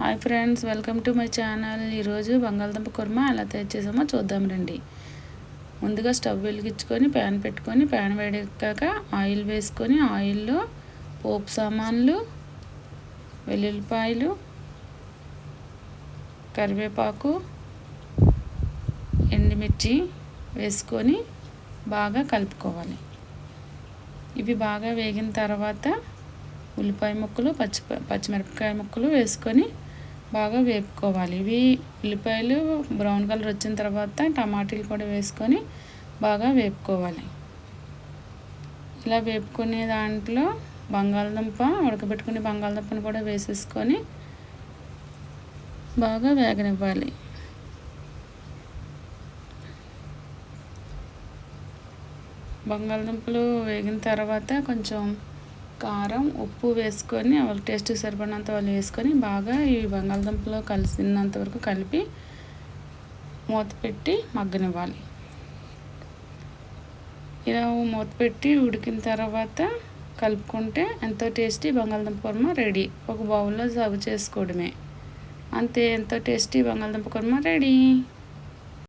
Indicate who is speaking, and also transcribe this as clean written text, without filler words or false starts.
Speaker 1: Hi friends, welcome to my channel. ఈరోజు బంగాళదుంప కుర్మా ఎలా తయారు చేసామో చూద్దాం రండి. ముందుగా స్టవ్ వెలిగించుకొని ప్యాన్ పెట్టుకొని ప్యాన్ వేడెక్కాక ఆయిల్ వేసుకొని ఆయిల్లో పోపు సామాన్లు, వెల్లుల్లిపాయలు, కరివేపాకు, ఎండుమిర్చి వేసుకొని బాగా కలుపుకోవాలి. ఇవి బాగా వేగిన తర్వాత ఉల్లిపాయ ముక్కలు, పచ్చిమిరపకాయ ముక్కలు వేసుకొని బాగా వేపుకోవాలి. ఇవి ఉల్లిపాయలు బ్రౌన్ కలర్ వచ్చిన తర్వాత టమాటీలు కూడా వేసుకొని బాగా వేపుకోవాలి. ఇలా వేపుకునే దాంట్లో ఉడకబెట్టుకునే బంగాళదుంపను కూడా వేసేసుకొని బాగా వేగనివ్వాలి. బంగాళదుంపలు వేగిన తర్వాత కొంచెం కారం, ఉప్పు వేసుకొని వాళ్ళ టేస్ట్ సరిపడినంత వాళ్ళు వేసుకొని బాగా ఈ బంగాళదుంపలో కలిసినంత వరకు కలిపి మూత పెట్టి మగ్గనివ్వాలి. ఇలా మూత పెట్టి ఉడికిన తర్వాత కలుపుకుంటే ఎంతో టేస్టీ బంగాళదుంప కుర్మా రెడీ. ఒక బౌల్లో సర్వ్ చేసుకోవడమే. అంతే, ఎంతో టేస్టీ బంగాళదుంప కుర్మా రెడీ.